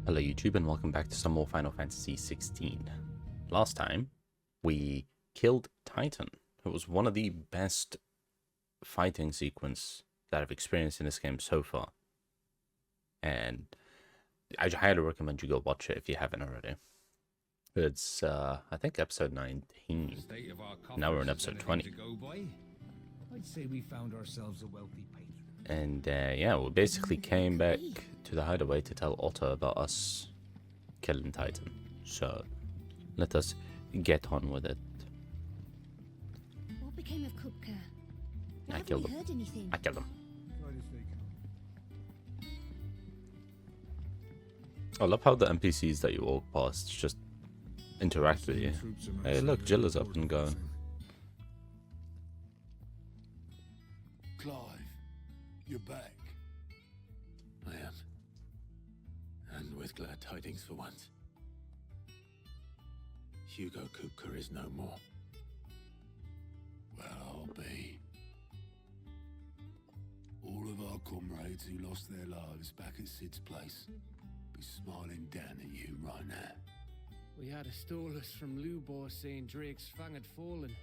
Hello YouTube and welcome back to some more Final Fantasy 16. Last time, we killed Titan. It was one of the best fighting sequence that I've experienced in this game so far. And I highly recommend you go watch it if you haven't already. It's, I think episode 19. Now we're in episode 20. I'd say we found ourselves a wealthy patron. And yeah, we basically came back to the hideaway to tell Otto about us killing Titan. So let us get on with it. What became of Kupka? I killed him. Heard anything? I killed him. I love how the NPCs that you walk past just interact with you. Hey, look, Jill is up and going. Clive, you're back. I am. And with glad tidings for once. Hugo Kupka is no more. Well, I'll be. All of our comrades who lost their lives back at Sid's place be smiling down at you right now. We had a stolus from Lubor saying Drake's fang had fallen.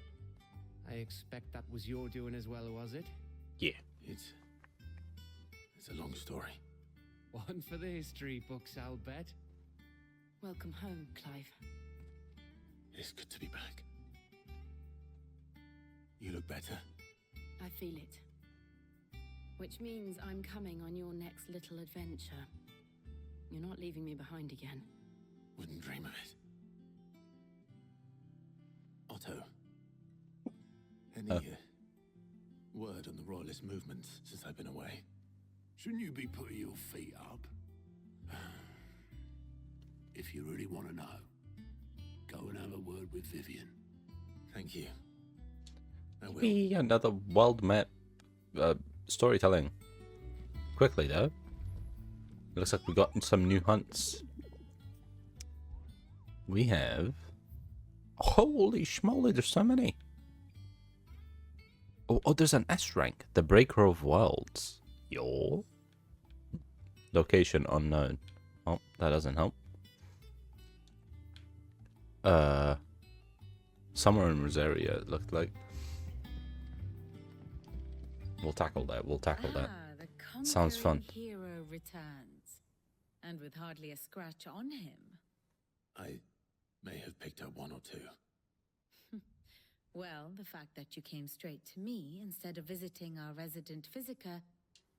I expect that was your doing as well, was it? Yeah. It's a long story. One for the history books, I'll bet. Welcome home, Clive. It's good to be back. You look better. I feel it. Which means I'm coming on your next little adventure. You're not leaving me behind again. Wouldn't dream of it. Otto. Any word on the Royalist movement since I've been away? Shouldn't you be putting your feet up? If you really want to know, go and have a word with Vivian. Thank you. I will. Maybe another world map storytelling. Quickly though. It looks like we got some new hunts. We have... Holy schmoly, there's so many. Oh, there's an S rank. The Breaker of Worlds. Yo. Location unknown. Oh, that doesn't help. Somewhere in Rosaria, it looked like. We'll tackle that. We'll tackle that. The Sounds fun. Hero returns, and with hardly a scratch on him. I may have picked up one or two. Well, the fact that you came straight to me instead of visiting our resident Physica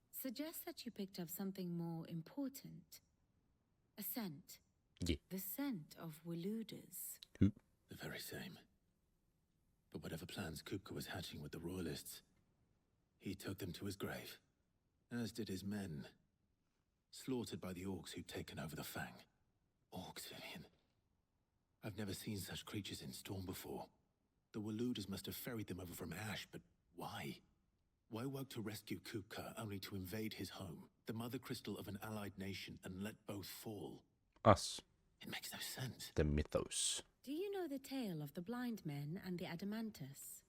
suggests that you picked up something more important. A scent. Yeah. The scent of Waludas. The very same. But whatever plans Kupka was hatching with the Royalists, he took them to his grave, as did his men, slaughtered by the Orcs who'd taken over the Fang. Orcs, Vivian. I've never seen such creatures in Storm before. The Waludas must have ferried them over from Ash, but why? Why work to rescue Kupka only to invade his home, the mother crystal of an allied nation, and let both fall? Us. It makes no sense. The mythos. Do you know the tale of the blind men and the Adamantus?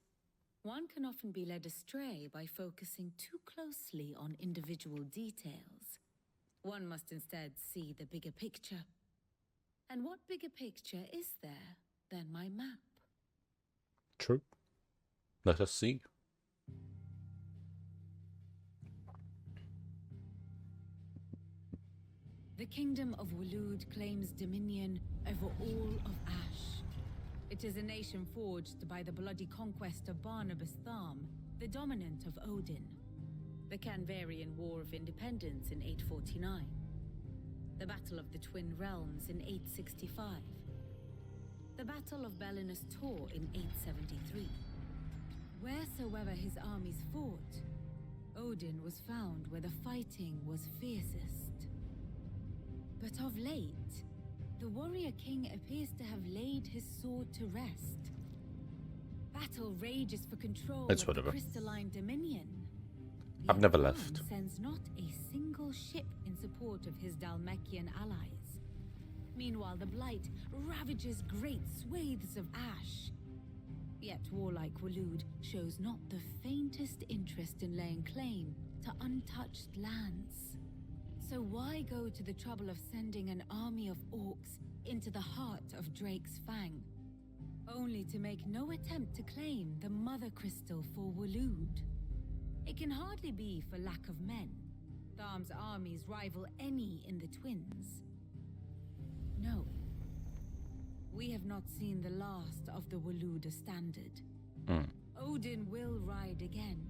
One can often be led astray by focusing too closely on individual details. One must instead see the bigger picture. And what bigger picture is there than my map? True. Let us see. The kingdom of Waloed claims dominion over all of Ash. It is a nation forged by the bloody conquest of Barnabas Tharm, the dominant of Odin. The Canvarian War of Independence in 849. The Battle of the Twin Realms in 865. The Battle of Belinus Tor in 873. Wheresoever his armies fought, Odin was found where the fighting was fiercest. But of late, the warrior king appears to have laid his sword to rest. Battle rages for control It's of whatever. the crystalline dominion. I've Yet never Tharn left. sends not a single ship in support of his Dhalmekian allies. Meanwhile, the Blight ravages great swathes of Ash. Yet warlike Waloed shows not the faintest interest in laying claim to untouched lands. So why go to the trouble of sending an army of orcs into the heart of Drake's Fang, only to make no attempt to claim the Mother Crystal for Waloed? It can hardly be for lack of men. Tharm's armies rival any in the Twins. No. We have not seen the last of the Waloed Standard. Odin will ride again.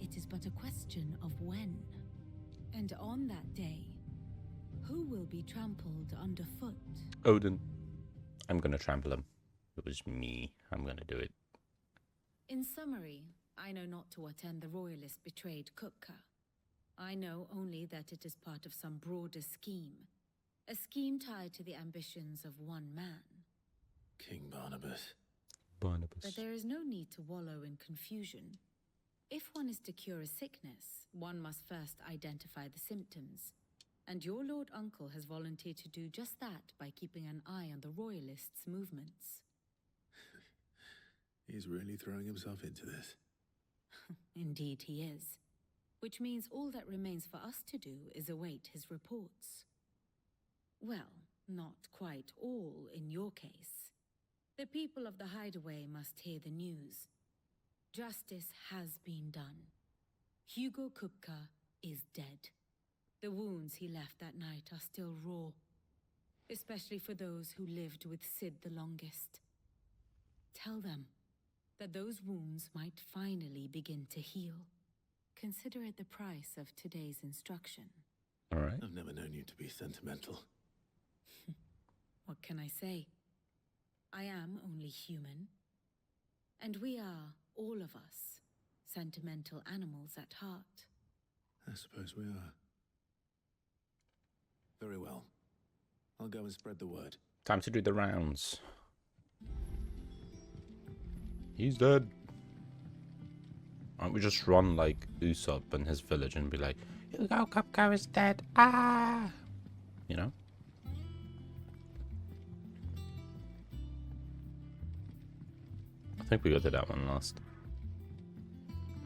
It is but a question of when. And on that day, who will be trampled underfoot? Odin. I'm gonna trample him. It was me. I'm gonna do it. In summary, I know not to what end the royalist betrayed Kupka. I know only that it is part of some broader scheme. A scheme tied to the ambitions of one man. King Barnabas. But there is no need to wallow in confusion. If one is to cure a sickness, one must first identify the symptoms. And your Lord Uncle has volunteered to do just that by keeping an eye on the royalists' movements. He's really throwing himself into this. Indeed he is. Which means all that remains for us to do is await his reports. Well, not quite all in your case. The people of the Hideaway must hear the news. Justice has been done. Hugo Kupka is dead. The wounds he left that night are still raw, especially for those who lived with Sid the longest. Tell them that those wounds might finally begin to heal. Consider it the price of today's instruction. All right. I've never known you to be sentimental. What can I say? I am only human. And we are, all of us, sentimental animals at heart. I suppose we are. Very well. I'll go and spread the word. Time to do the rounds. He's dead. Why don't we just run like Usopp and his village and be like, Hugo Kupka is dead. Ah! You know? I think we got to that one last.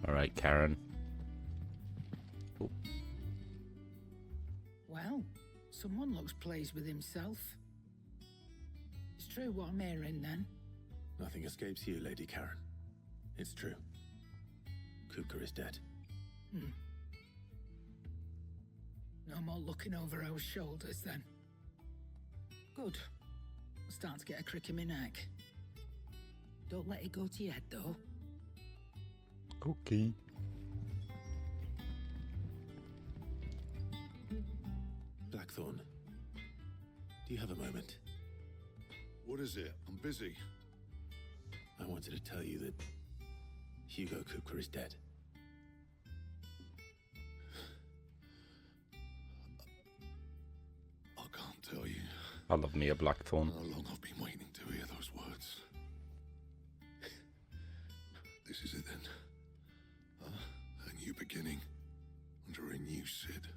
Alright, Karen. Oh. Well, someone looks pleased with himself. It's true what I'm hearing then. Nothing escapes you, Lady Karen. It's true. Kupka is dead. No more looking over our shoulders then. Good. I'm starting to get a crick in my neck. Don't let it go to your head though. Okay. Blackthorn, do you have a moment? What is it? I'm busy. I wanted to tell you that Hugo Kupka is dead. I can't tell you I love me a Blackthorn. how long I've been waiting to hear those words. This is it then. A new beginning under a new Sid.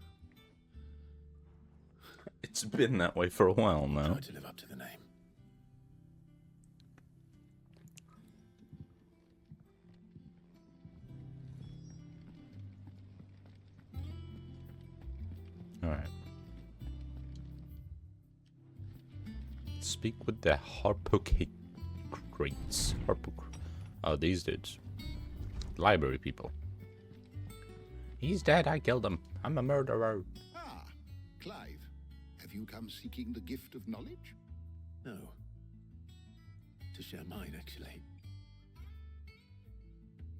It's been that way for a while now. Try to live up to the name. Alright. Speak with the Harpocrates. Oh, these dudes. Library people. He's dead, I killed him. I'm a murderer. Ah, Clive. Have you come seeking the gift of knowledge? No. To share mine, actually.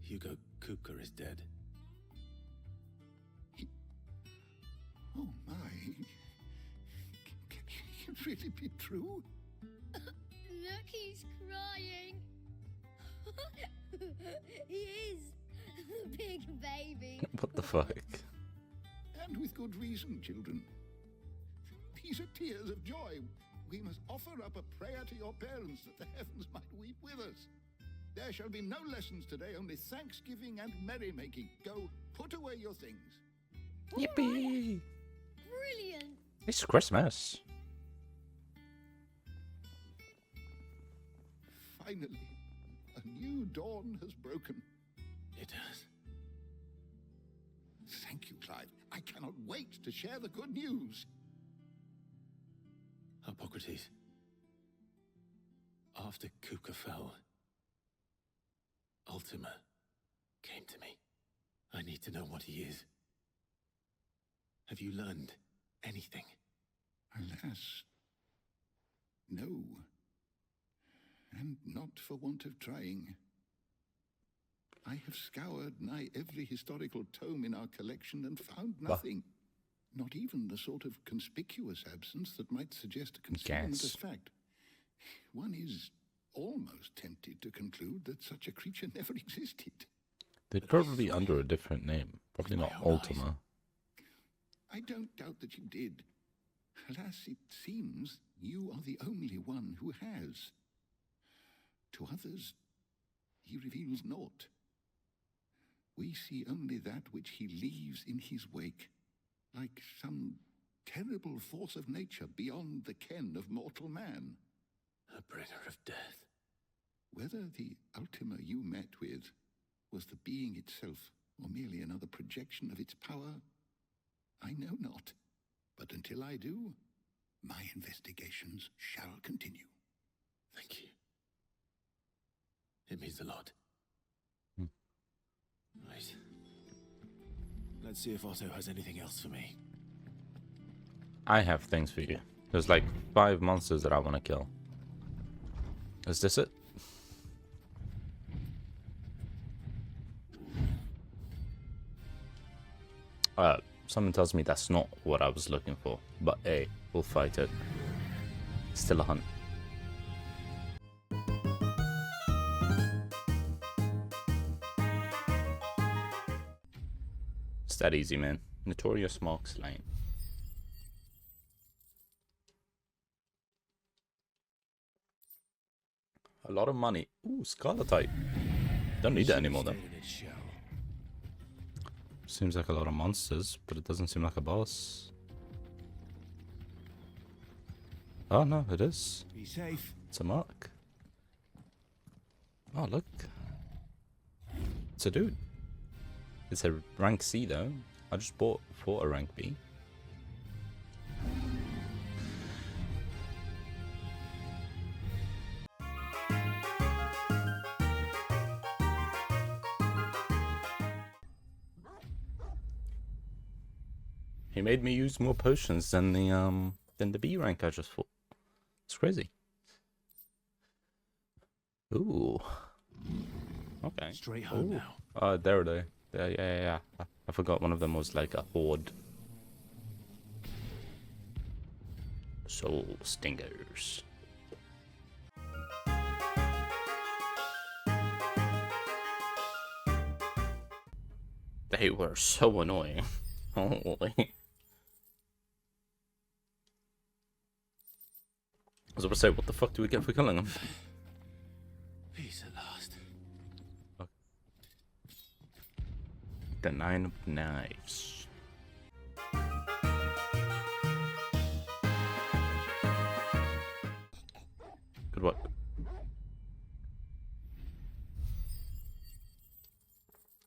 Hugo Kupka is dead. Oh my. Can it really be true? Look, he's crying. He is. The big baby. What the fuck? And with good reason, children. These are tears of joy. We must offer up a prayer to your parents that the heavens might weep with us. There shall be no lessons today, only thanksgiving and merrymaking. Go, put away your things. Yippee! Brilliant. It's Christmas. Finally, a new dawn has broken. It has. Thank you, Clive. I cannot can't wait to share the good news. Hippocrates. After Kupka fell, Ultima came to me. I need to know what he is. Have you learned anything? Alas, no. And not for want of trying. I have scoured nigh every historical tome in our collection and found nothing. Not even the sort of conspicuous absence that might suggest a concealment of fact. One is almost tempted to conclude that such a creature never existed. They'd probably be under a different name. Probably not Ultima. I don't doubt that you did. Alas, it seems you are the only one who has. To others, he reveals naught. We see only that which he leaves in his wake, like some terrible force of nature beyond the ken of mortal man. A bringer of death. Whether the Ultima you met with was the being itself, or merely another projection of its power, I know not. But until I do, my investigations shall continue. Thank you. It means a lot. Right. Let's see if Otto has anything else for me. I have things for you. There's like 5 monsters that I want to kill. Is this it? Someone tells me that's not what I was looking for. But hey, we'll fight it. Still a hunt. It's that easy, man. Notorious Marks Lane. A lot of money. Ooh, Scarletite. Don't need it anymore though. Seems like a lot of monsters, but it doesn't seem like a boss. Oh no, it is. Be safe. It's a mark. Oh look. It's a dude. It's a rank C though. I just fought a rank B. He made me use more potions than the B rank I just fought. It's crazy. Ooh. Okay. Straight home now. Oh, there they. Yeah. I forgot one of them was like a horde. Soul stingers. They were so annoying. Holy. I was about to say, what the fuck do we get for killing them? Peace at last. Okay. The 9 of Knives. Good work.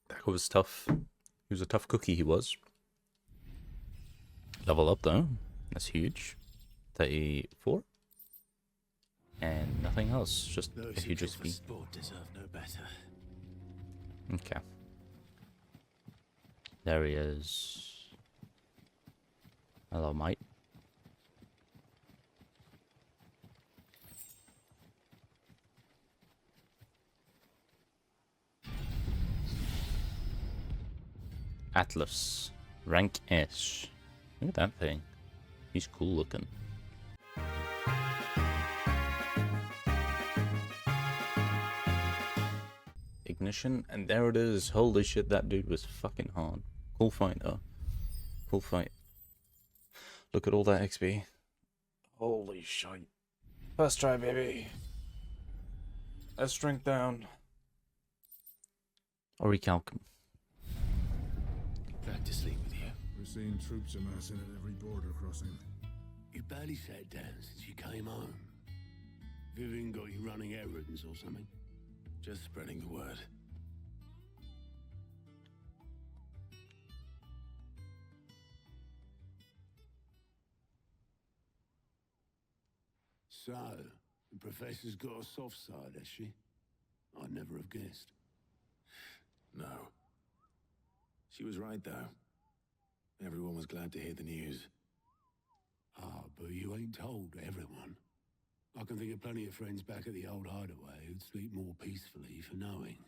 That was tough. He was a tough cookie, he was. Level up though. That's huge. 34. And nothing else. Just a huge XP. Sport deserve no better. Okay. There he is. Hello, mate. Atlas. Rank S. Look at that thing. He's cool looking. Ignition, and there it is. Holy shit, that dude was fucking hard. Cool fight though. Cool fight. Look at all that XP. Holy shit. First try, baby. Let's drink down. Or recalcum. Back to sleep with you. We're seeing troops amassing at every border crossing. You barely sat down since you came home. Vivian got you running errands or something? Just spreading the word. So, the Professor's got a soft side, has she? I'd never have guessed. No. She was right, though. Everyone was glad to hear the news. Ah, but you ain't told everyone. I can think of plenty of friends back at the old hideaway who'd sleep more peacefully for knowing.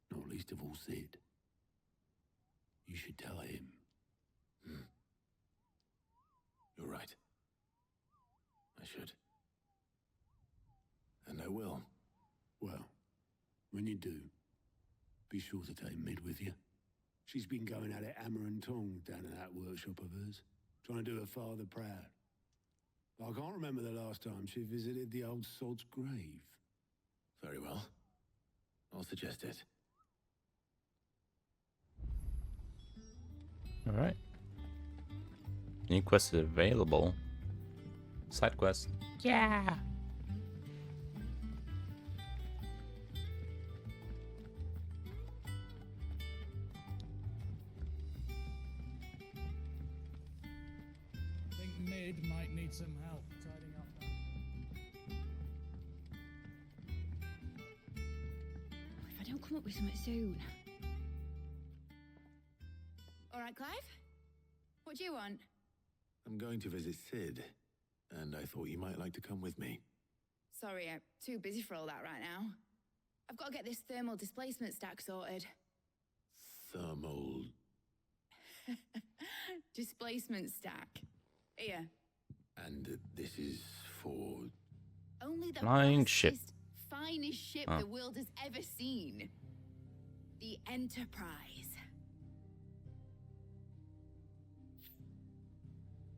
Not least of all Sid. You should tell him. You're right. I should. And I will. Well, when you do, be sure to take Mid with you. She's been going at it hammer and tongs down in that workshop of hers, trying to do her father proud. I can't remember the last time she visited the old sod's grave. Very well. I'll suggest it. Alright. New quest is available. Side quest. Yeah! I think Mid might need some help tidying up that. If I don't come up with something soon. All right, Clive? What do you want? I'm going to visit Sid, and I thought you might like to come with me. Sorry, I'm too busy for all that right now. I've got to get this thermal displacement stack sorted. Thermal... Displacement stack. Here. And this is for... Only the Flying ship. fastest, finest ship Oh. the world has ever seen. The Enterprise.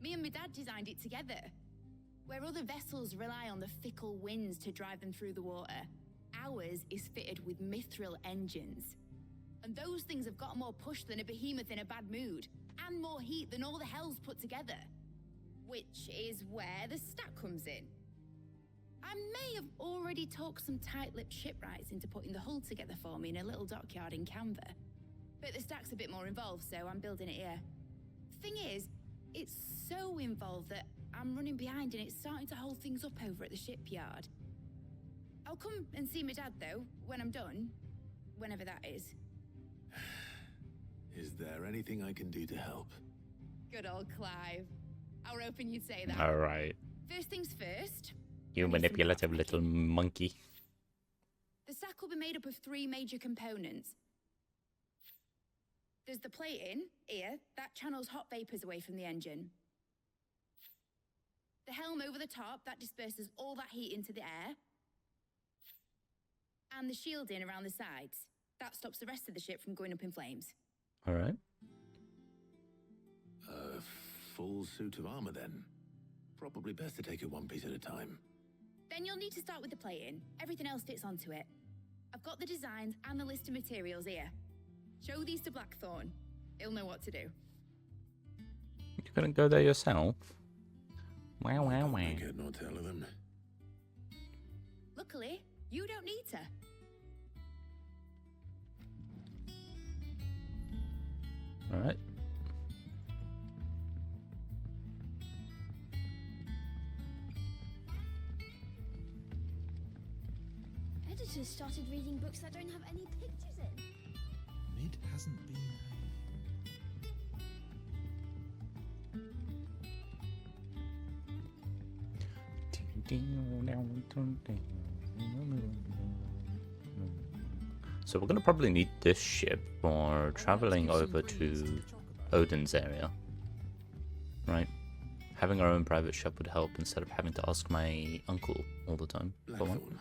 Me and my dad designed it together. Where other vessels rely on the fickle winds to drive them through the water, ours is fitted with mithril engines. And those things have got more push than a behemoth in a bad mood, and more heat than all the hells put together. Which is where the stack comes in. I may have already talked some tight-lipped shipwrights into putting the hull together for me in a little dockyard in Canva. But the stack's a bit more involved, so I'm building it here. Thing is, it's so involved that I'm running behind and it's starting to hold things up over at the shipyard. I'll come and see my dad, though, when I'm done. Whenever that is. Is there anything I can do to help? Good old Clive. I were hoping you'd say that. Alright. First things first. You I need some manipulative backpacking. little monkey. The stack will be made up of 3 major components. There's the plating, here, that channels hot vapors away from the engine. The helm over the top, that disperses all that heat into the air. And the shielding around the sides. That stops the rest of the ship from going up in flames. Alright. A full suit of armor, then. Probably best to take it one piece at a time. Then you'll need to start with the plating. Everything else fits onto it. I've got the designs and the list of materials here. Show these to Blackthorn. He'll know what to do. You couldn't go there yourself? Wow, wow, wow. I get no tell of them. Luckily, you don't need to. Alright. Editors started reading books that don't have any pictures in. Mid hasn't been So we're gonna probably need this ship for traveling over to Odin's area. Right? Having our own private ship would help instead of having to ask my uncle all the time. for one. Blackthorn,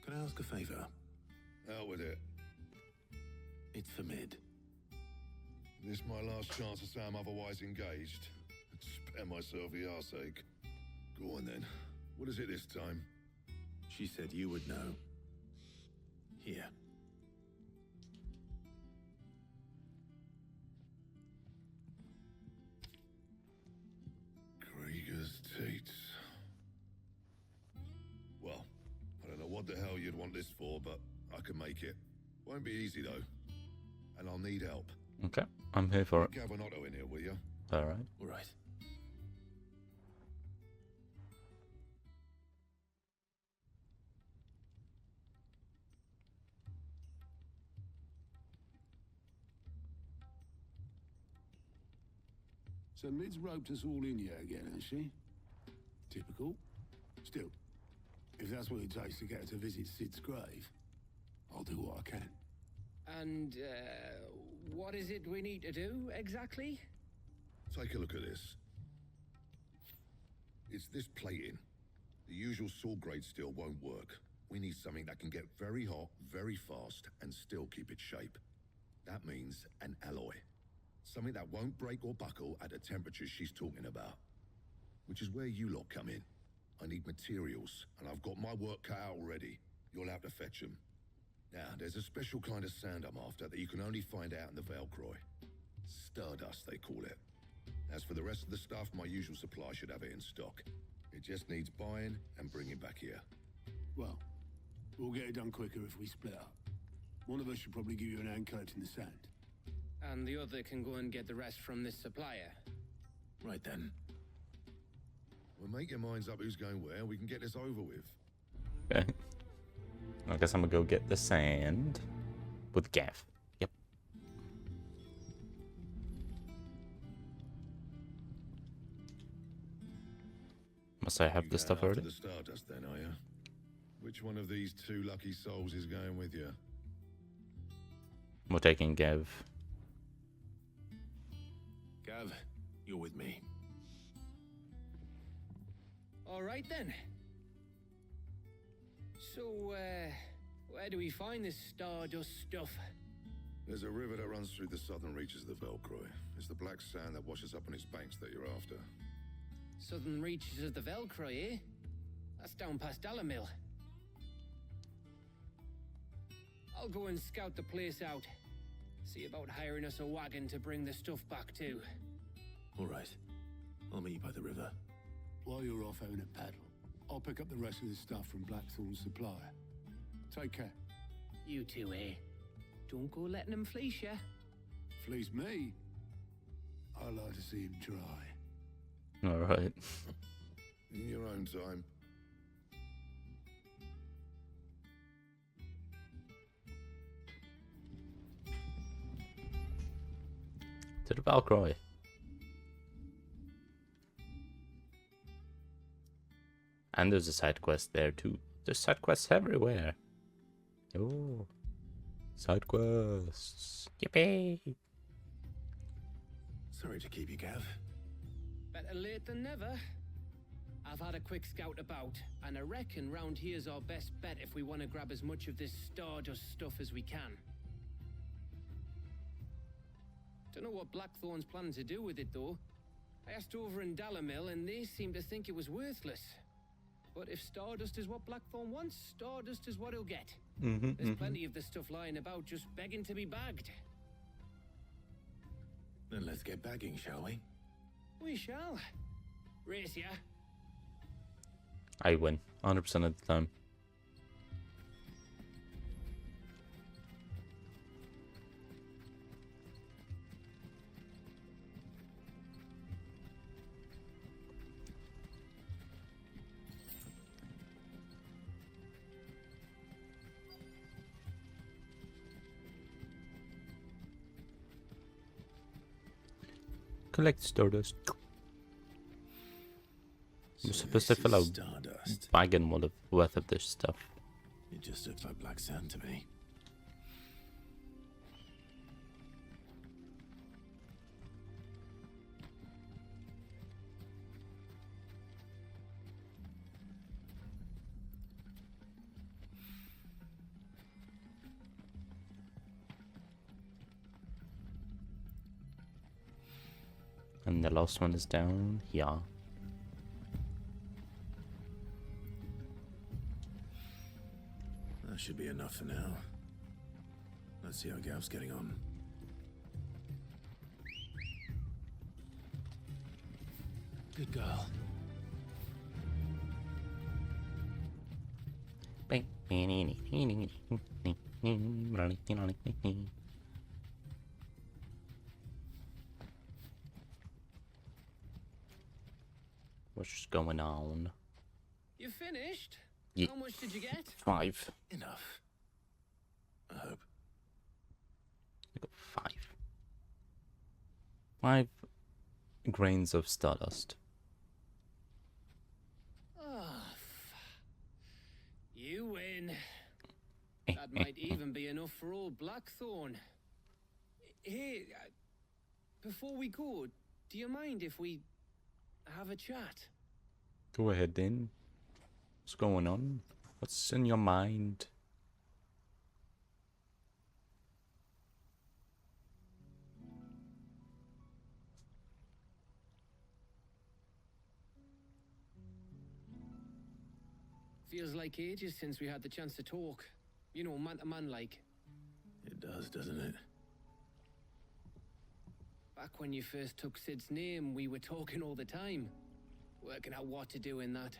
can I ask a favor? Out with it. It's for Mid. This my last chance to say I'm otherwise engaged. Spare myself the arseache. Go on then. What is it this time? She said you would know. Here. Krieger's Tates. Well, I don't know what the hell you'd want this for, but I can make it. Won't be easy though. And I'll need help. Okay, I'm here for it. Gavin Otto in here, will you? Alright. All right. So Mid's roped us all in here again, has she? Typical. Still, if that's what it takes to get her to visit Sid's grave, I'll do what I can. And, what is it we need to do, exactly? Take a look at this. It's this plating. The usual saw grade steel won't work. We need something that can get very hot, very fast, and still keep its shape. That means an alloy. Something that won't break or buckle at the temperatures she's talking about. Which is where you lot come in. I need materials, and I've got my work cut out already. You'll have to fetch them. Now, there's a special kind of sand I'm after that you can only find out in the Velcroy. Stardust, they call it. As for the rest of the stuff, my usual supply should have it in stock. It just needs buying and bringing back here. Well, we'll get it done quicker if we split up. One of us should probably give you an hand coat in the sand. And the other can go and get the rest from this supplier. Right then. Well, make your minds up who's going where, we can get this over with. Okay. I guess I'm gonna go get the sand with Gav. Yep. Must I have this stuff After already? the Stardust then, are you? Which one of these two lucky souls is going with you? We're taking Gav. Gav, you're with me. All right then. So, where do we find this Stardust stuff? There's a river that runs through the southern reaches of the Velcroy. It's the black sand that washes up on its banks that you're after. Southern reaches of the Velcroy, eh? That's down past Dalamil. I'll go and scout the place out. See about hiring us a wagon to bring the stuff back to. All right. I'll meet you by the river. While you're off having a paddle, I'll pick up the rest of the stuff from Blackthorn's supplier. Take care. You two, eh? Don't go letting them fleece ya. Fleece me? I like to see him try. Alright. In your own time. To the Velcroy. And there's a side quest there too. There's side quests everywhere. Oh. Side quests. Yippee! Sorry to keep you, Gav. Better late than never. I've had a quick scout about, and I reckon round here's our best bet if we want to grab as much of this Stardust stuff as we can. Don't know what Blackthorn's planning to do with it, though. I asked over in Dalamil, and they seem to think it was worthless. But if Stardust is what Blackthorn wants, Stardust is what he'll get. There's plenty of this stuff lying about, just begging to be bagged. Then let's get bagging, shall we? We shall. Race ya. I win 100% of the time. Collect Stardust. You're supposed to fill out Stardust. wagon worth of this stuff. It just looks like black sand to me. And the last one is down here. That should be enough for now. Let's see how Gav's getting on. Good girl. What's going on? You finished? Ye- How much did you get? 5. Enough. I hope. I got 5. 5 grains of stardust. Oh, you win. That might even be enough for old Blackthorn. Hey, before we go, do you mind if we have a chat? Go ahead then. What's going on? What's in your mind? Feels like ages since we had the chance to talk. You know, man to man like. It does, doesn't it? Back when you first took Sid's name, we were talking all the time. Working out what to do in that.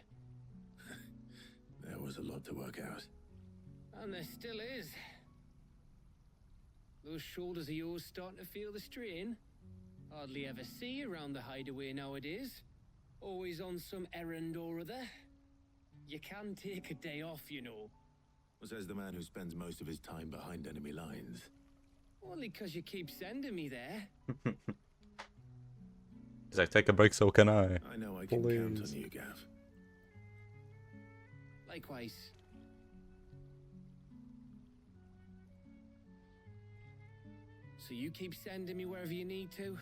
There was a lot to work out. And there still is. Those shoulders of yours starting to feel the strain. Hardly ever see you around the hideaway nowadays. Always on some errand or other. You can take a day off, you know. Says the man who spends most of his time behind enemy lines. Only 'cause you keep sending me there. He's like, take a break, so can I. I know I can count on you, Gav. Likewise. So you keep sending me wherever you need to,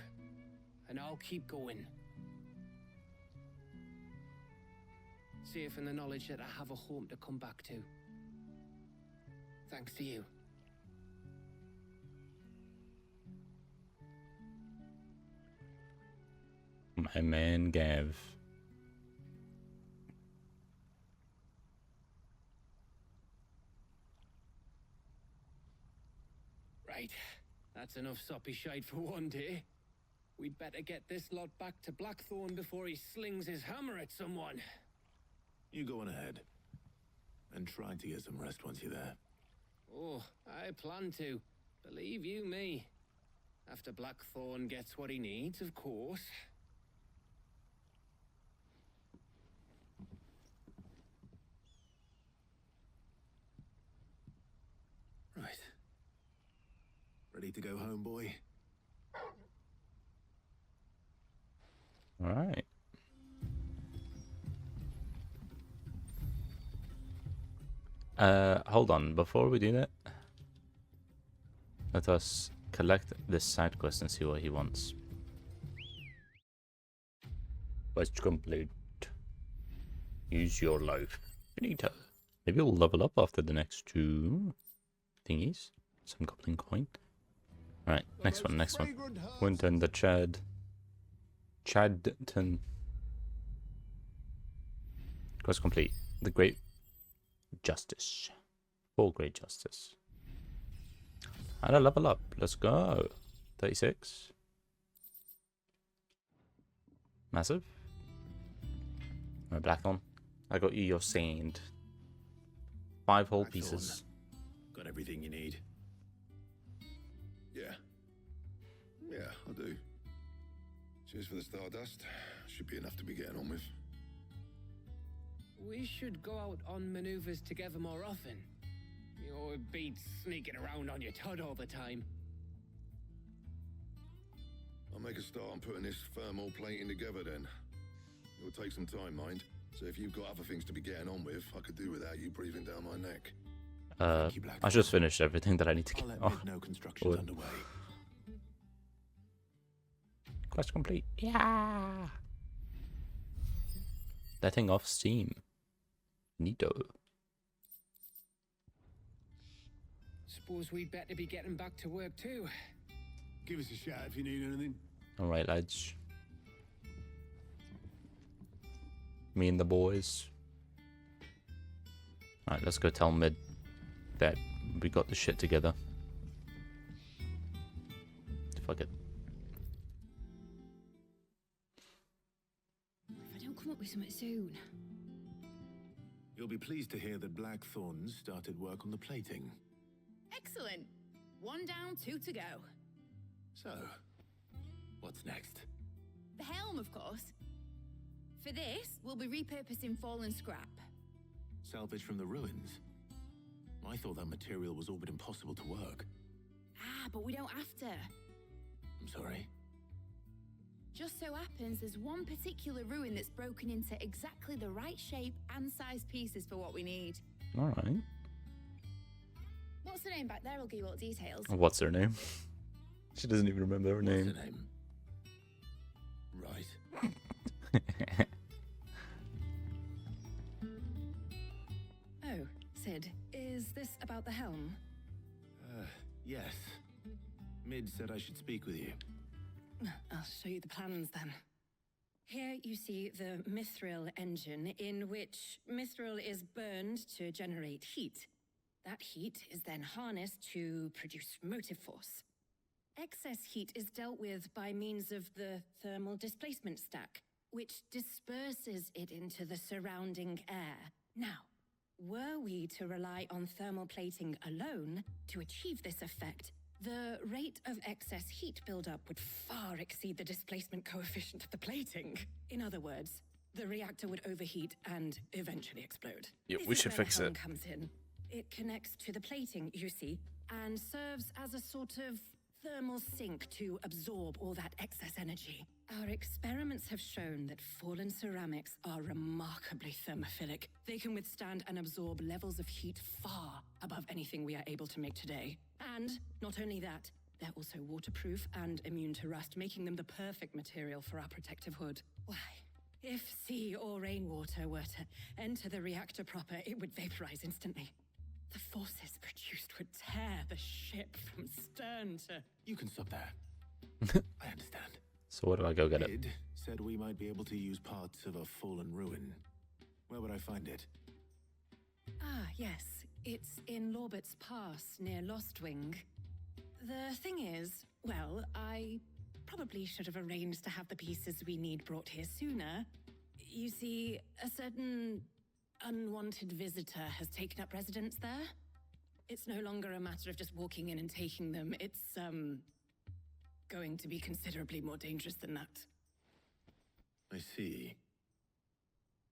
and I'll keep going. Safe in the knowledge that I have a home to come back to. Thanks to you. My man Gav. Right. That's enough soppy shite for one day. We'd better get this lot back to Blackthorn before he slings his hammer at someone. You go on ahead. And try to get some rest once you're there. Oh, I plan to. Believe you me. After Blackthorn gets what he needs, of course. Right. Ready to go home, boy? All right. Hold on. Before we do that, let us collect this side quest and see what he wants. Quest complete. Use your life. Finito. Maybe we'll level up after the next two thingies. Some goblin coin. Alright, next one. Winter in the Chad. Chadton. Quest complete. The Great Justice. For Great Justice. How to level up? Let's go. 36. Massive. Blackthorn. I got you your sand. 5 whole pieces. Got everything you need. Yeah. Yeah, I do. Cheers for the Stardust. Should be enough to be getting on with. We should go out on maneuvers together more often. You know, it beats sneaking around on your Todd all the time. I'll make a start on putting this thermal plating together then. It'll take some time, mind. So if you've got other things to be getting on with, I could do without you breathing down my neck. I just finished everything that I need to get I'll let no construction's underway. Quest complete. Yeah. Letting off steam. Neato. Suppose we'd better be getting back to work too. Give us a shout if you need anything. Alright, lads. Me and the boys. Alright, let's go tell Mid that we got the shit together. Fuck it. If I don't come up with something soon. You'll be pleased to hear that Blackthorn started work on the plating. Excellent. 1 down, 2 to go. So, what's next? The helm, of course. For this, we'll be repurposing fallen scrap. Salvage from the ruins? I thought that material was all but impossible to work. Ah, but we don't have to. I'm sorry. Just so happens there's one particular ruin that's broken into exactly the right shape and size pieces for what we need. All right. What's the name back there? I'll give you all the details. What's her name? She doesn't even remember her name. What's her name? Right. Oh, Sid, is this about the helm? Yes. Mid said I should speak with you. I'll show you the plans then. Here you see the Mithril engine, in which Mithril is burned to generate heat. That heat is then harnessed to produce motive force. Excess heat is dealt with by means of the thermal displacement stack, which disperses it into the surrounding air. Now, were we to rely on thermal plating alone to achieve this effect, the rate of excess heat buildup would far exceed the displacement coefficient of the plating. In other words, the reactor would overheat and eventually explode. Yeah, This we is should where the fix helm it. comes in. It connects to the plating, you see, and serves as a sort of thermal sink to absorb all that excess energy. Our experiments have shown that fallen ceramics are remarkably thermophilic. They can withstand and absorb levels of heat far above anything we are able to make today. And not only that, they're also waterproof and immune to rust, making them the perfect material for our protective hood. Why, if sea or rainwater were to enter the reactor proper, it would vaporize instantly. The forces produced would tear the ship from stern to... You can stop there. I understand. So where do I go get it? Mid said we might be able to use parts of a fallen ruin. Where would I find it? Ah, yes. It's in Lorbert's Pass, near Lostwing. The thing is, well, I probably should have arranged to have the pieces we need brought here sooner. You see, a certain unwanted visitor has taken up residence there. It's no longer a matter of just walking in and taking them. It's, going to be considerably more dangerous than that. I see.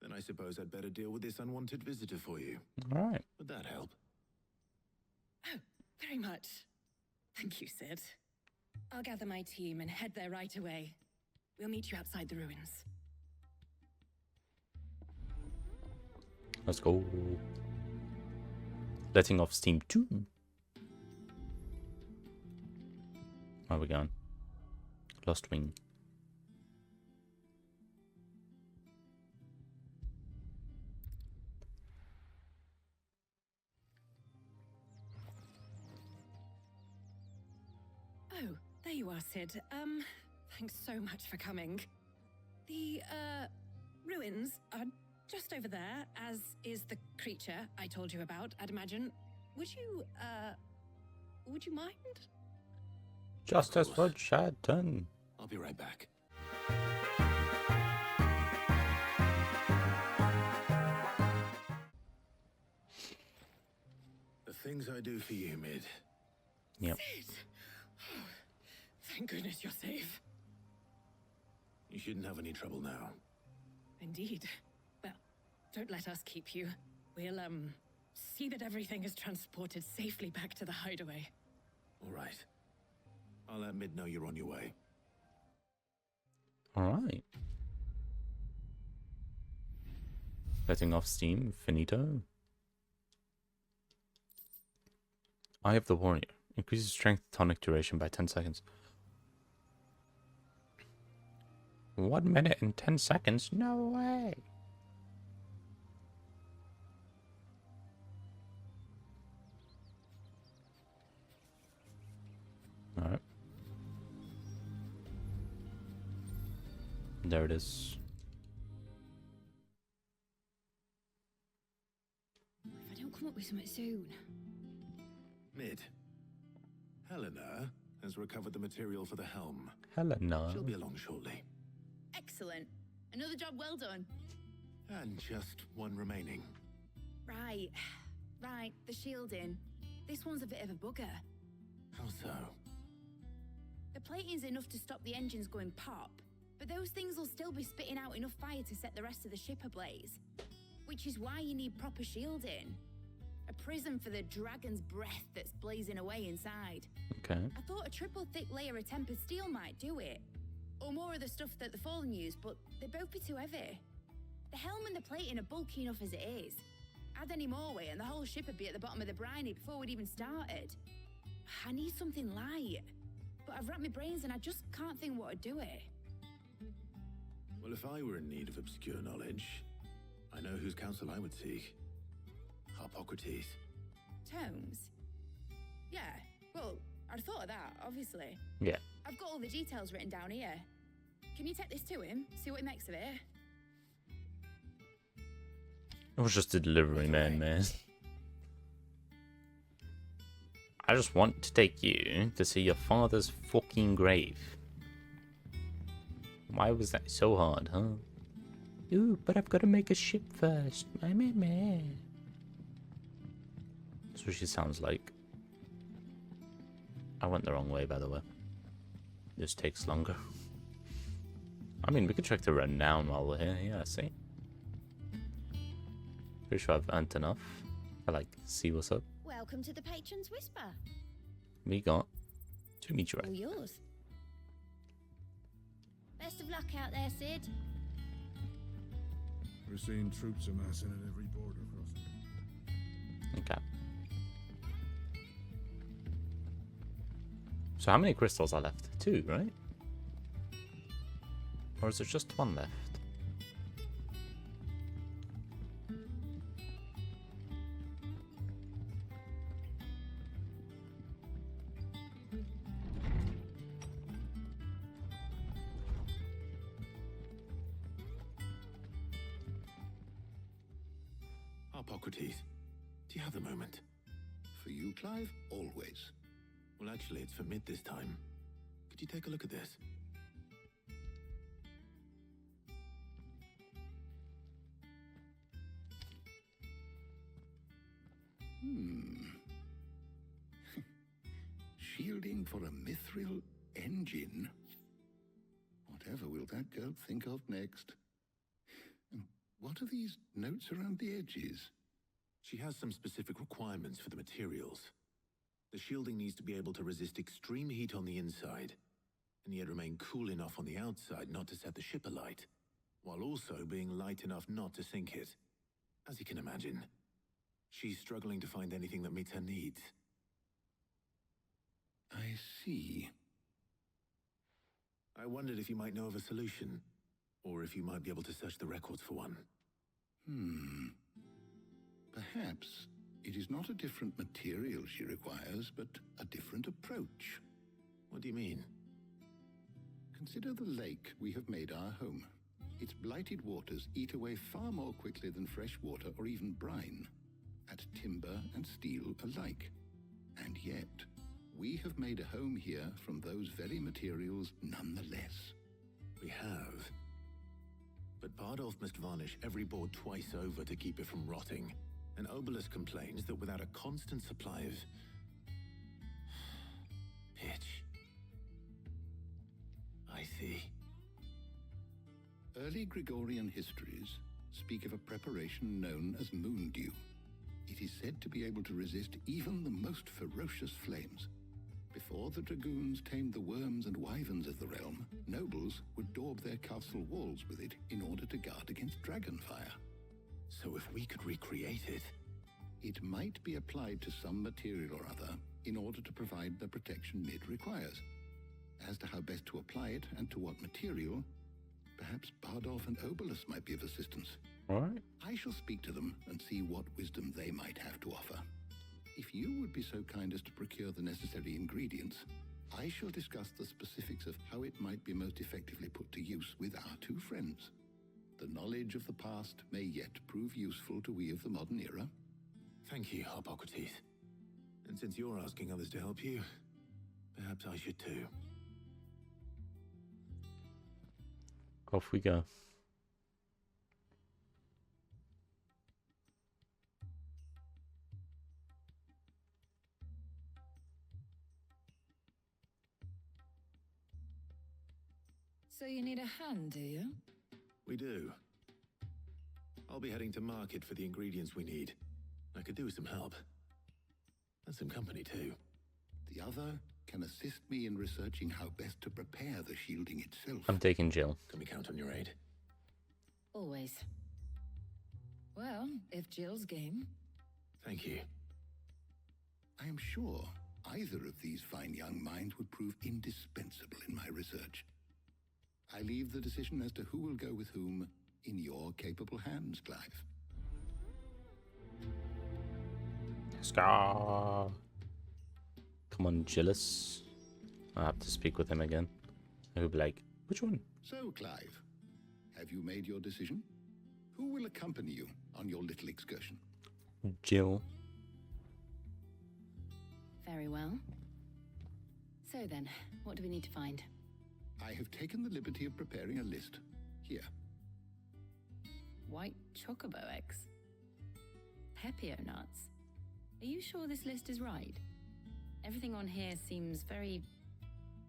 Then I suppose I'd better deal with this unwanted visitor for you. All right. Would that help? Oh, very much. Thank you, Sid. I'll gather my team and head there right away. We'll meet you outside the ruins. Let's go. Letting off steam 2. Where are we going? Lost Wing. Oh, there you are, Sid. Thanks so much for coming. The, ruins are just over there, as is the creature I told you about, I'd imagine. Would you mind? Justice for Chatton. I'll be right back. The things I do for you, Mid. Yep. Sid! Oh, thank goodness you're safe. You shouldn't have any trouble now. Indeed. Well, don't let us keep you. We'll, see that everything is transported safely back to the hideaway. All right. I'll let Mid know you're on your way. All right. Letting off steam. Finito. Eye of the Warrior. Increases strength tonic duration by 10 seconds. 1 minute and 10 seconds? No way. Alright. There it is. If I don't come up with something soon. Mid. Helena has recovered the material for the helm. Helena. She'll be along shortly. Excellent. Another job well done. And just one remaining. Right. Right, the shielding. This one's a bit of a bugger. How so? The plating's enough to stop the engines going pop, but those things will still be spitting out enough fire to set the rest of the ship ablaze. Which is why you need proper shielding. A prism for the dragon's breath that's blazing away inside. Okay. I thought a triple thick layer of tempered steel might do it. Or more of the stuff that the Fallen use, but they'd both be too heavy. The helm and the plating are bulky enough as it is. Add any more weight and the whole ship would be at the bottom of the briny before we'd even started. I need something light. But I've racked my brains and I just can't think what to do it. Well, if I were in need of obscure knowledge, I know whose counsel I would seek. Harpocrates. Tomes? Yeah, well, I'd thought of that, obviously. Yeah. I've got all the details written down here. Can you take this to him? See what he makes of it? It was just a delivery man. I just want to take you to see your father's fucking grave. Why was that so hard, huh? Ooh, but I've got to make a ship first. That's what she sounds like. I went the wrong way, by the way. This takes longer. I mean, we could check the renown while we're here. Yeah, see? Pretty sure I've earned enough. I like, see what's up. Welcome to the Patron's Whisper. We got 2 meteorites. All yours. Best of luck out there, Sid. We're seeing troops amassing at every border crossing. Okay. So how many crystals are left? 2, right? Or is there just 1 left? Harpocrates, do you have a moment? For you, Clive, always. Well, actually, it's for mid this time. Could you take a look at this? Shielding for a mithril engine? Whatever will that girl think of next? And what are these notes around the edges? She has some specific requirements for the materials. The shielding needs to be able to resist extreme heat on the inside, and yet remain cool enough on the outside not to set the ship alight, while also being light enough not to sink it. As you can imagine, she's struggling to find anything that meets her needs. I see. I wondered if you might know of a solution, or if you might be able to search the records for one. Perhaps it is not a different material she requires, but a different approach. What do you mean? Consider the lake we have made our home. Its blighted waters eat away far more quickly than fresh water or even brine, at timber and steel alike. And yet, we have made a home here from those very materials nonetheless. We have. But Bardolph must varnish every board twice over to keep it from rotting. And Obelus complains that without a constant supply of pitch. I see. Early Gregorian histories speak of a preparation known as moondew. It is said to be able to resist even the most ferocious flames. Before the dragoons tamed the worms and wyverns of the realm, nobles would daub their castle walls with it in order to guard against dragonfire. So if we could recreate it... It might be applied to some material or other in order to provide the protection Mid requires. As to how best to apply it and to what material, perhaps Bardolph and Obelus might be of assistance. All right. I shall speak to them and see what wisdom they might have to offer. If you would be so kind as to procure the necessary ingredients, I shall discuss the specifics of how it might be most effectively put to use with our 2 friends. The knowledge of the past may yet prove useful to we of the modern era. Thank you, Harpocrates. And since you're asking others to help you, perhaps I should too. Off we go. So you need a hand, do you? We do. I'll be heading to market for the ingredients we need. I could do with some help. And some company too. The other can assist me in researching how best to prepare the shielding itself. I'm taking Jill. Can we count on your aid? Always. Well, if Jill's game. Thank you. I am sure either of these fine young minds would prove indispensable in my research. I leave the decision as to who will go with whom in your capable hands, Clive. Scar. Come on, Gillis. I'll have to speak with him again. He'll be like, which one? So, Clive, have you made your decision? Who will accompany you on your little excursion? Jill. Very well. So then, what do we need to find? I have taken the liberty of preparing a list. Here. White chocobo eggs. Pepio nuts. Are you sure this list is right? Everything on here seems very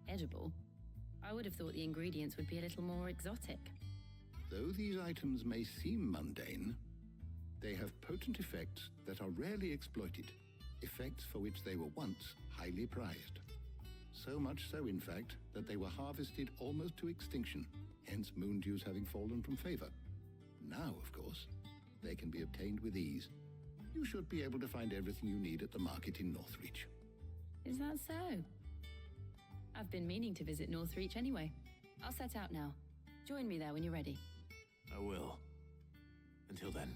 edible. I would have thought the ingredients would be a little more exotic. Though these items may seem mundane, they have potent effects that are rarely exploited, effects for which they were once highly prized. So much so, in fact, that they were harvested almost to extinction, hence moon dews having fallen from favor. Now, of course, they can be obtained with ease. You should be able to find everything you need at the market in Northreach. Is that so? I've been meaning to visit Northreach anyway. I'll set out now. Join me there when you're ready. I will. Until then.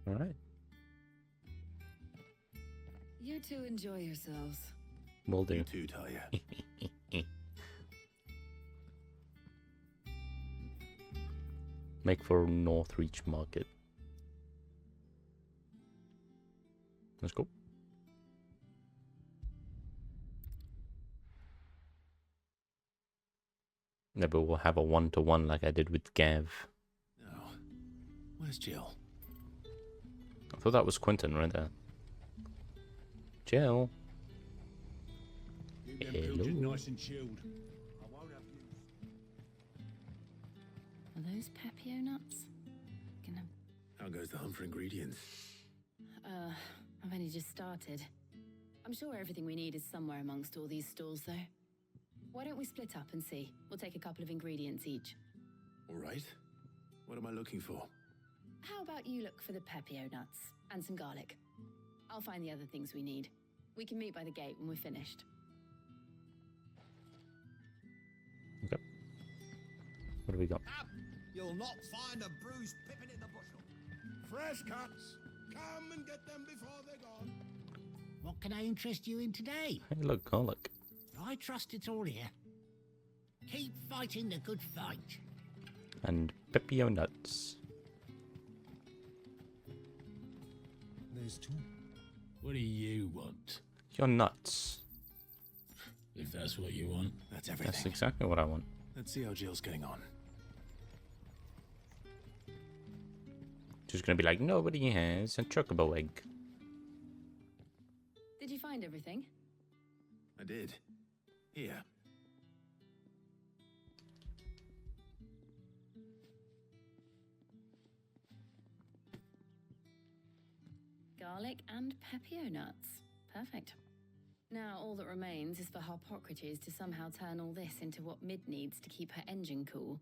All right. You two enjoy yourselves. Will do. You too, Talia. Make for Northreach Market. Let's go. Maybe we'll have a one-to-one like I did with Gav. No. Where's Jill? I thought that was Quentin right there. Jill. Hello. Nice and chilled. I won't have you. Are those Pepio nuts? How goes the hunt for ingredients? I've only just started. I'm sure everything we need is somewhere amongst all these stalls, though. Why don't we split up and see? We'll take a couple of ingredients each. All right. What am I looking for? How about you look for the Pepio nuts and some garlic? I'll find the other things we need. We can meet by the gate when we're finished. Okay. What do we got? Up! You'll not find a bruised pippin in the bushel. Fresh cuts. Come and get them before they're gone. What can I interest you in today? Hey, look, garlic. I trust it's all here. Keep fighting the good fight. And Pepio nuts. There's two. What do you want? Your nuts. If that's what you want. That's everything. That's exactly what I want. Let's see how Jill's getting on. Just gonna be like, nobody has a chocobo egg. Did you find everything? I did. Here. Garlic and Pepio nuts. Perfect. Now all that remains is for Harpocrates to somehow turn all this into what Mid needs to keep her engine cool.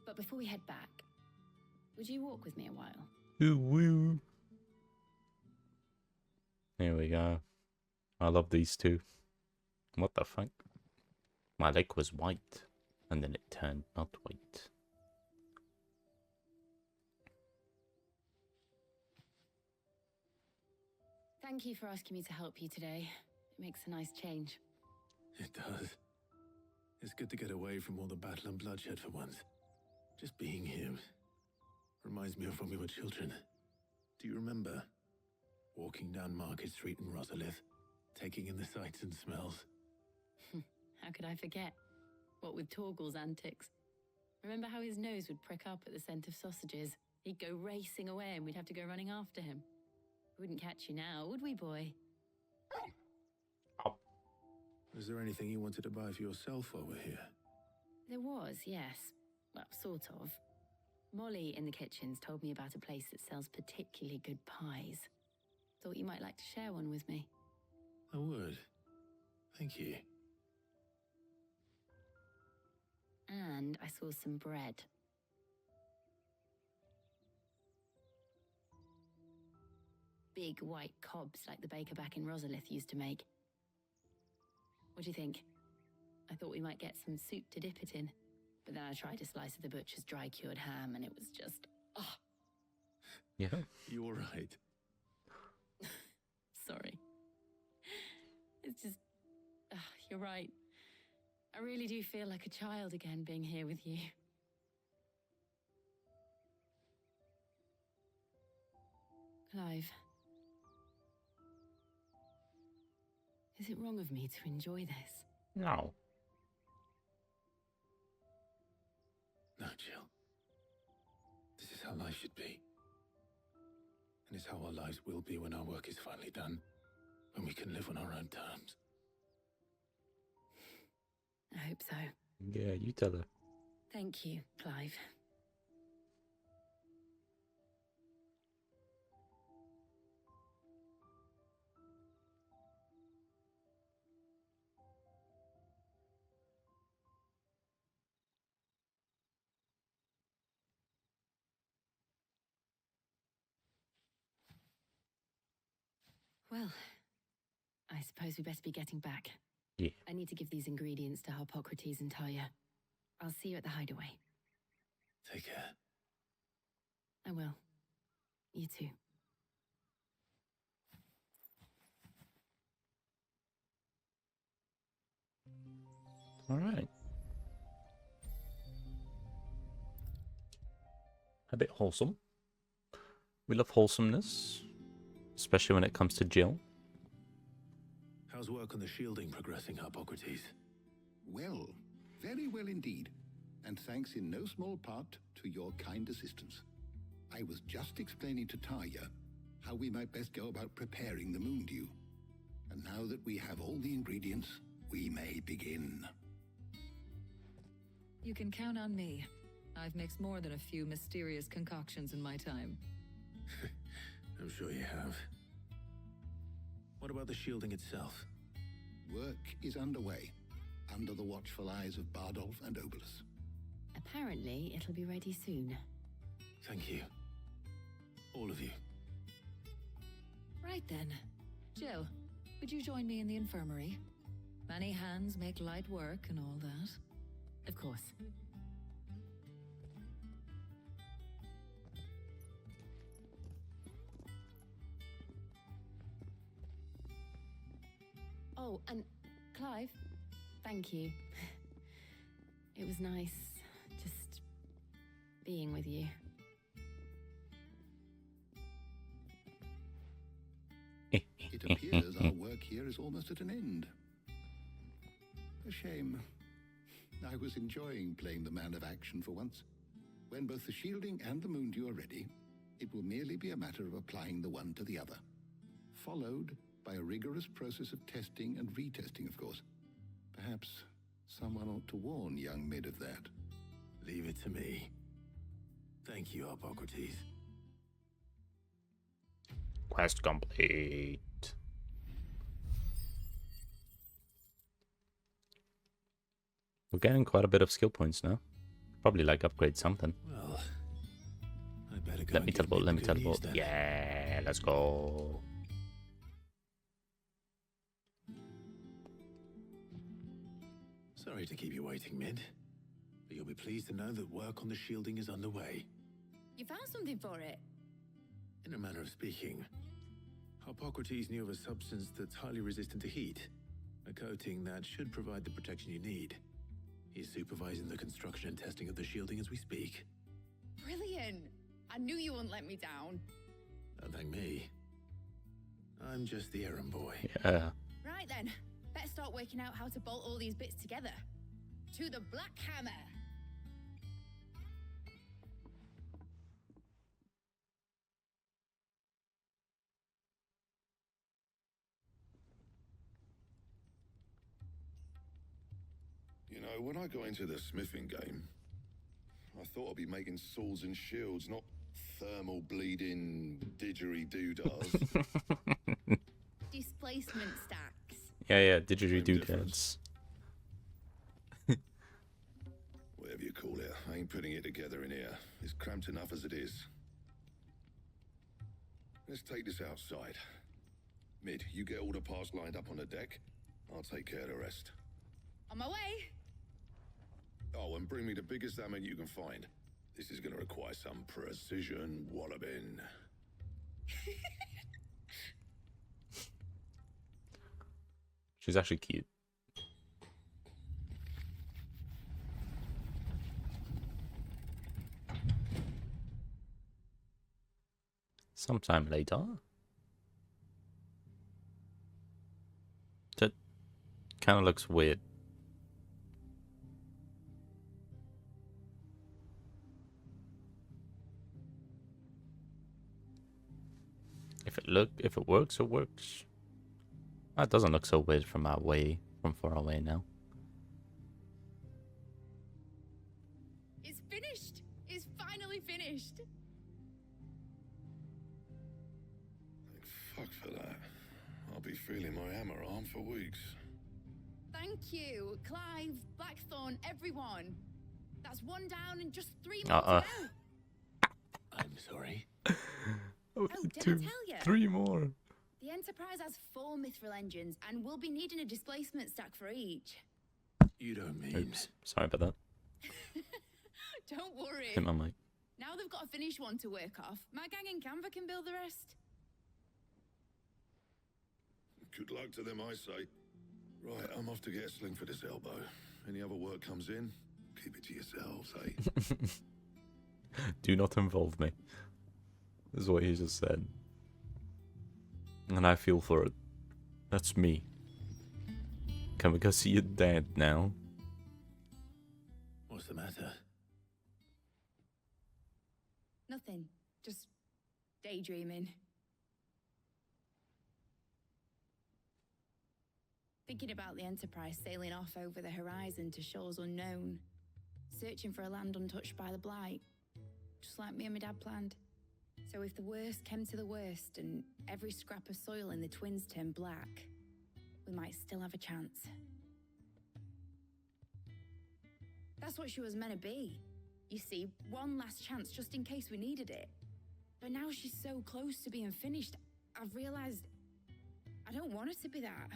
But before we head back, would you walk with me a while? Ooh, woo. Here we go. I love these two. What the fuck? My leg was white, and then it turned not white. Thank you for asking me to help you today. It makes a nice change. It does. It's good to get away from all the battle and bloodshed for once. Just being here reminds me of when we were children. Do you remember? Walking down Market Street in Rosalith, taking in the sights and smells. How could I forget? What with Torgal's antics. Remember how his nose would prick up at the scent of sausages? He'd go racing away and we'd have to go running after him. We wouldn't catch you now, would we, boy? Was there anything you wanted to buy for yourself while we're here? There was, yes. Well, sort of. Molly in the kitchen's told me about a place that sells particularly good pies. Thought you might like to share one with me. I would. Thank you. And I saw some bread. Big white cobs like the baker back in Rosalith used to make. What do you think? I thought we might get some soup to dip it in. But then I tried a slice of the butcher's dry-cured ham and it was just... oh. Yeah. You all right? Sorry. It's just... you're right. I really do feel like a child again being here with you. Clive. Is it wrong of me to enjoy this? No. No, Jill. This is how life should be. And it's how our lives will be when our work is finally done. When we can live on our own terms. I hope so. Yeah, you tell her. Thank you, Clive. Well, I suppose we better be getting back. Yeah. I need to give these ingredients to Harpocrates and Talia. I'll see you at the hideaway. Take care. I will. You too. All right. A bit wholesome. We love wholesomeness, especially when it comes to Jill. How's work on the shielding progressing, Harpocrates? Well, very well indeed. And thanks in no small part to your kind assistance. I was just explaining to Talia how we might best go about preparing the Moondew. And now that we have all the ingredients, we may begin. You can count on me. I've mixed more than a few mysterious concoctions in my time. I'm sure you have. What about the shielding itself? Work is underway, under the watchful eyes of Bardolph and Obolus. Apparently, it'll be ready soon. Thank you. All of you. Right then. Jill, would you join me in the infirmary? Many hands make light work and all that. Of course. Oh, and Clive, thank you. It was nice just being with you. It appears our work here is almost at an end. A shame. I was enjoying playing the man of action for once. When both the shielding and the Moondew are ready, it will merely be a matter of applying the one to the other. Followed by a rigorous process of testing and retesting, of course. Perhaps someone ought to warn young Mid of that. Leave it to me. Thank you, Harpocrates. Quest complete. We're getting quite a bit of skill points now. Probably like upgrade something. Well, I better go. Let me and give teleport, Mid let me the good news teleport. then. Yeah, let's go. Sorry to keep you waiting, Mid. But you'll be pleased to know that work on the shielding is underway. You found something for it? In a manner of speaking, Harpocrates knew of a substance that's highly resistant to heat. A coating that should provide the protection you need. He's supervising the construction and testing of the shielding as we speak. Brilliant! I knew you wouldn't let me down. Don't thank me. I'm just the errand boy. Yeah. Right then, better start working out how to bolt all these bits together. To the Black Hammer! You know, when I got into the smithing game, I thought I'd be making swords and shields, not thermal bleeding didgeridoo-dahs. Displacement stacks. Yeah, didgeridoo-dads. Whatever you call it, I ain't putting it together in here. It's cramped enough as it is. Let's take this outside. Mid, you get all the parts lined up on the deck. I'll take care of the rest. On my way. Oh, and bring me the biggest hammer you can find. This is gonna require some precision walloping. She's actually cute. Sometime later. That kind of looks weird. If it works, it works. That doesn't look so weird from far away now. It's finished. It's finally finished. Fuck for that. I'll be feeling my hammer arm for weeks. Thank you, Clive, Blackthorn, everyone. That's one down and just 3 more to go. I'm sorry. Oh, did I tell you? 3 more. The Enterprise has 4 mithril engines, and we'll be needing a displacement stack for each. You don't mean... Oops, sorry about that. Don't worry. Hit my mic. Now they've got a finished one to work off. My gang in Canva can build the rest. Good luck to them, I say. Right, I'm off to get a sling for this elbow. Any other work comes in, keep it to yourselves, eh? Do not involve me. This is what he just said. And I feel for it. That's me. Can we go see your dad now? What's the matter? Nothing. Just daydreaming. Thinking about the Enterprise sailing off over the horizon to shores unknown. Searching for a land untouched by the Blight. Just like me and my dad planned. So if the worst came to the worst and every scrap of soil in the Twins turned black, we might still have a chance. That's what she was meant to be. You see, one last chance just in case we needed it. But now she's so close to being finished, I've realized I don't want it to be that.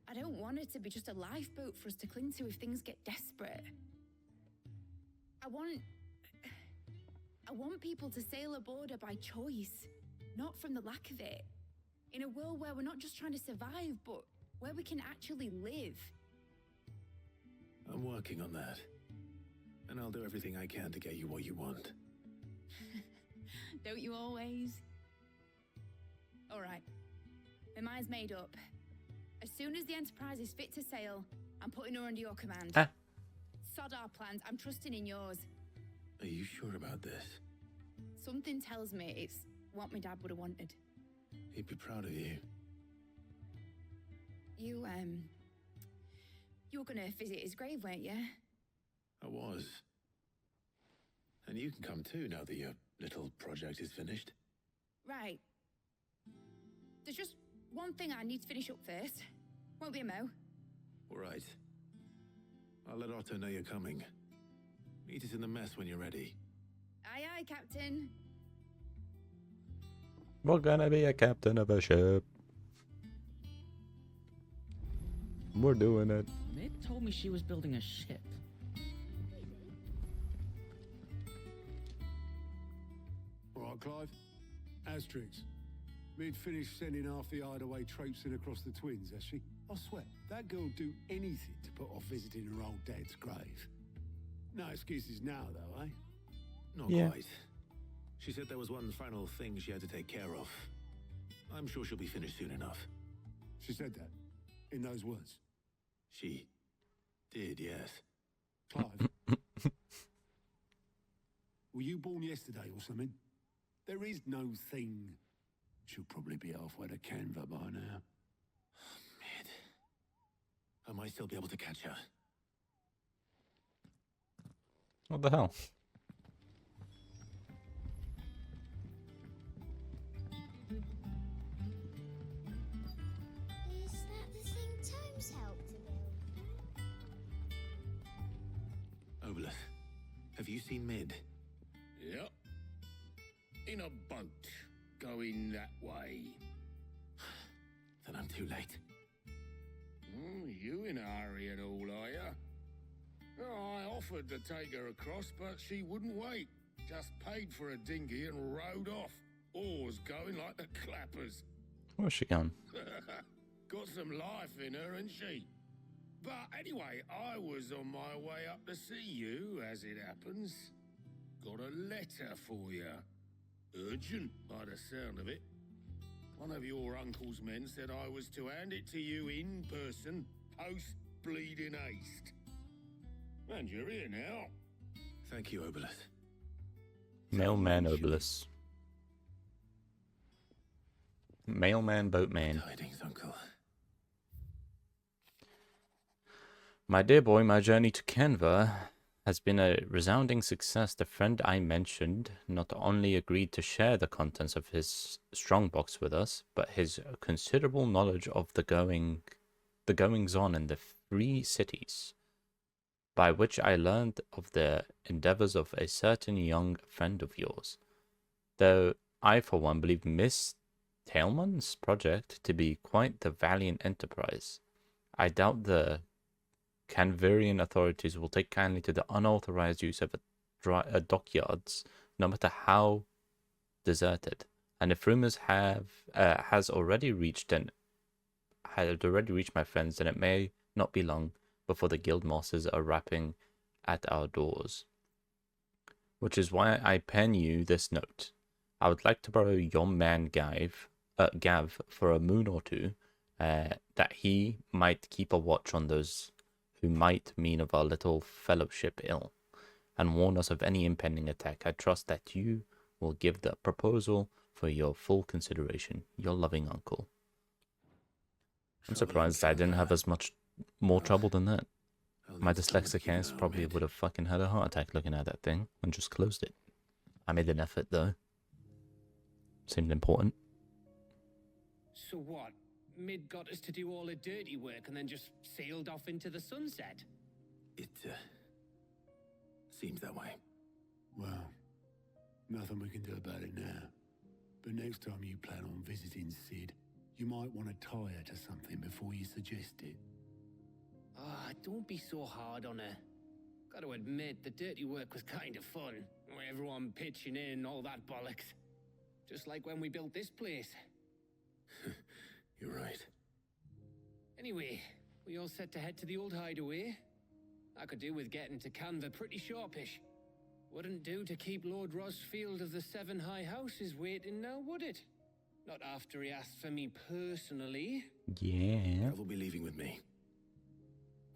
I don't want it to be just a lifeboat for us to cling to if things get desperate. I want people to sail aboard her by choice, not from the lack of it. In a world where we're not just trying to survive, but where we can actually live. I'm working on that. And I'll do everything I can to get you what you want. Don't you always? All right. My mind's made up. As soon as the Enterprise is fit to sail, I'm putting her under your command. Sod our plans. I'm trusting in yours. Are you sure about this? Something tells me it's what my dad would have wanted. He'd be proud of you. You were gonna visit his grave, weren't you? I was. And you can come too now that your little project is finished. Right. There's just one thing I need to finish up first. Won't be a mo. All right. I'll let Otto know you're coming. Meet us in the mess when you're ready. Aye, aye, Captain. We're gonna be a captain of a ship. We're doing it. Mid told me she was building a ship. All right, Clive. Asterix. Mid finished sending half the hideaway traipsing across the Twins, has she? I swear, that girl'd do anything to put off visiting her old dad's grave. No excuses now, though, eh? Not quite. She said there was one final thing she had to take care of. I'm sure she'll be finished soon enough. She said that? In those words? She did, yes. Clive. Were you born yesterday or something? There is no thing. She'll probably be halfway to Canva by now. Mid. I might still be able to catch her. What the hell? Have you seen Mid? Yep. In a boat, going that way. Then I'm too late. You in a hurry and all, are you? Oh, I offered to take her across, but she wouldn't wait. Just paid for a dinghy and rowed off. Oars going like the clappers. Where's she gone? Got some life in her, ain't she? But anyway, I was on my way up to see you, as it happens. Got a letter for you. Urgent, by the sound of it. One of your uncle's men said I was to hand it to you in person, post-bleeding haste. And you're here now. Thank you, Obolus. Mailman Obolus. Mailman Boatman. Tidings, Uncle. My dear boy, my journey to Canva has been a resounding success. The friend I mentioned not only agreed to share the contents of his strongbox with us, but his considerable knowledge of the goings-on in the 3 cities, by which I learned of the endeavors of a certain young friend of yours. Though I, for one, believe Miss Tailman's project to be quite the valiant enterprise, I doubt the Canverian authorities will take kindly to the unauthorized use of dockyards, no matter how deserted. And if rumors has already reached my friends, then it may not be long before the guild masters are rapping at our doors. Which is why I pen you this note. I would like to borrow your man Gav for a moon or two, that he might keep a watch on those who might mean of our little fellowship ill, and warn us of any impending attack. I trust that you will give the proposal for your full consideration. Your loving uncle. I'm surprised I didn't have as much more trouble than that. My dyslexic ass probably would have fucking had a heart attack looking at that thing and just closed it. I made an effort though. Seemed important. So what? Mid got us to do all the dirty work and then just sailed off into the sunset? It, seems that way. Well, nothing we can do about it now. But next time you plan on visiting Sid, you might want to tie her to something before you suggest it. Ah, don't be so hard on her. Gotta admit, the dirty work was kind of fun. Everyone pitching in and all that bollocks. Just like when we built this place. You're right. Anyway, we all set to head to the old hideaway. I could do with getting to Canva pretty sharpish. Wouldn't do to keep Lord Rosfield of the 7 High Houses waiting now, would it? Not after he asked for me personally. Yeah. I will be leaving with me.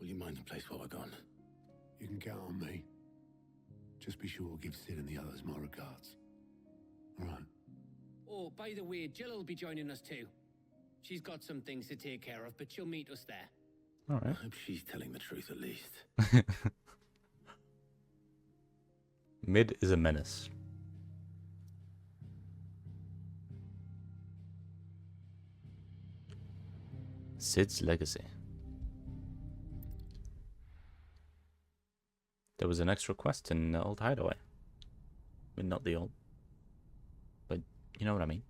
Will you mind the place while we're gone? You can count on me. Just be sure to give Sid and the others my regards. All right. Oh, by the way, Jill will be joining us too. She's got some things to take care of, but she'll meet us there. All right. I hope she's telling the truth at least. Mid is a menace. Sid's legacy. There was an extra quest in Old Hideaway. I mean, not the old, but you know what I mean.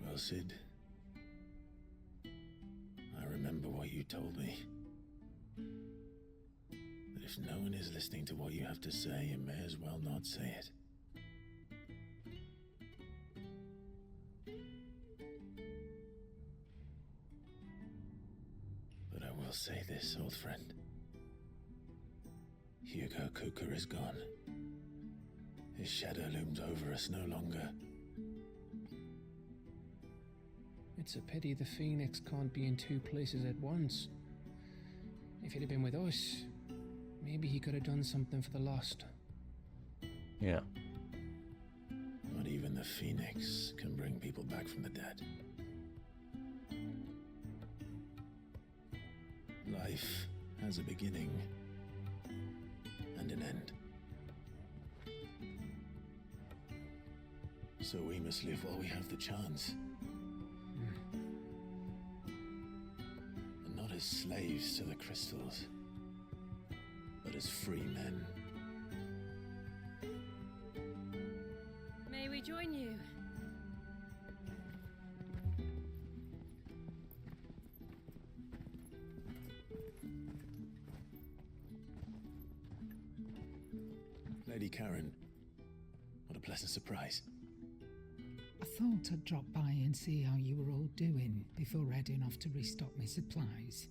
Well, Sid, I remember what you told me. That if no one is listening to what you have to say, you may as well not say it. But I will say this, old friend. Hugo Kuka is gone. His shadow looms over us no longer. It's a pity the Phoenix can't be in 2 places at once. If he'd have been with us, Maybe he could have done something for the lost. Yeah. Not even the Phoenix can bring people back from the dead. Life has a beginning and an end. So we must live while we have the chance. And not as slaves to the crystals, but as free men. May we join you? Lady Karen, what a pleasant surprise. I thought I'd drop by and see how you were all doing before heading off to restock my supplies.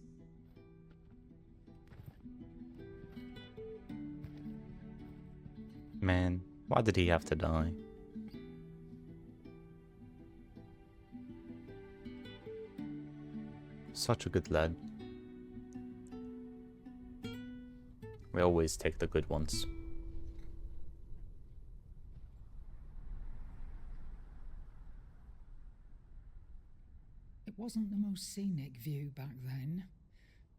Man, why did he have to die? Such a good lad. We always take the good ones. It wasn't the most scenic view back then,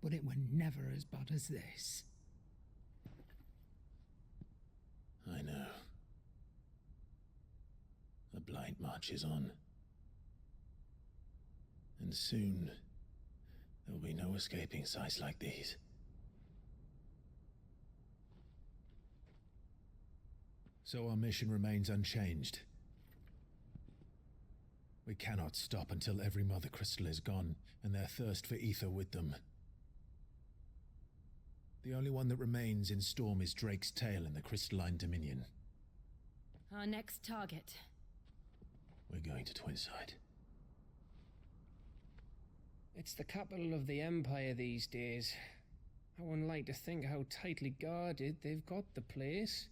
but it were never as bad as this. I know. The Blight marches on. And soon, there'll be no escaping sights like these. So our mission remains unchanged. We cannot stop until every Mother Crystal is gone, and their thirst for ether with them. The only one that remains in Storm is Drake's Tail in the Crystalline Dominion. Our next target. We're going to Twinside. It's the capital of the Empire these days. I wouldn't like to think how tightly guarded they've got the place.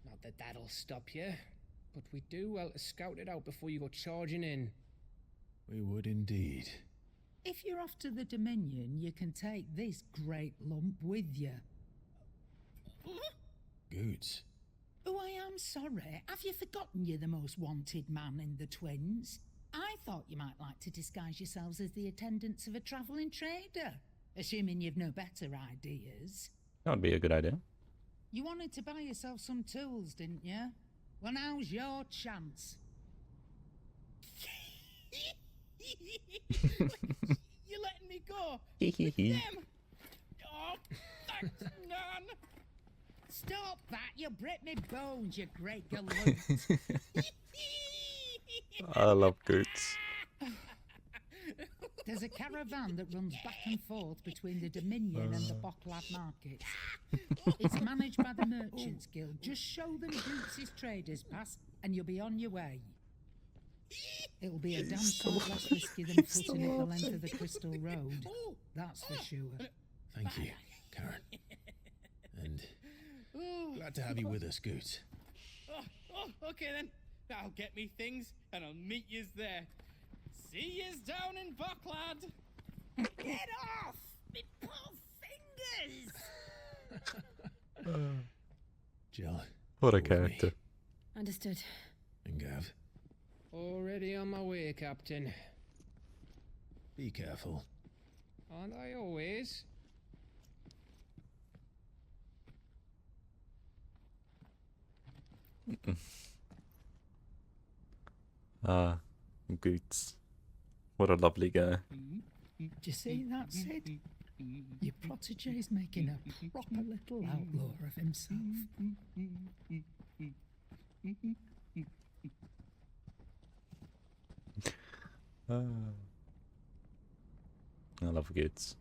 Not that that'll stop you, but we do well to scout it out before you go charging in. We would indeed. If you're off to the Dominion, you can take this great lump with you. Goods. Oh, I am sorry. Have you forgotten you're the most wanted man in the Twins? I thought you might like to disguise yourselves as the attendants of a travelling trader, assuming you've no better ideas. That would be a good idea. You wanted to buy yourself some tools, didn't you? Well, now's your chance. You're letting me go? With them? Oh, thanks, Nan. Stop that! You break me bones, you great galoot. I love Goots. There's a caravan that runs back and forth between the Dominion and the Bocklad markets. It's managed by the Merchants Guild. Just show them Goots' traders pass and you'll be on your way. It'll be a damn sight less risky than footing it the length of the Crystal Road. That's for sure. Thank you, Karen. And glad to have you with us, Goots. Okay then. I'll get me things and I'll meet yous there. See yous down in Bocklad. Get off! Me poor fingers! Jill. What a character. Understood. And Gav. Already on my way, Captain. Be careful. Aren't I always? Goots. What a lovely guy. Do you see that, Sid? Your protege's making a proper little outlaw of himself. I love Goots.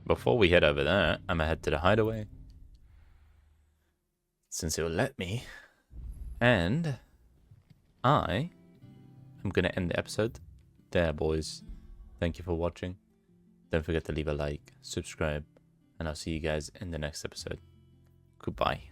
Before we head over there, I'm gonna head to the hideaway, since it will let me, and I am gonna end the episode there, boys. Thank you for watching. Don't forget to leave a like, subscribe, and I'll see you guys in the next episode. Goodbye.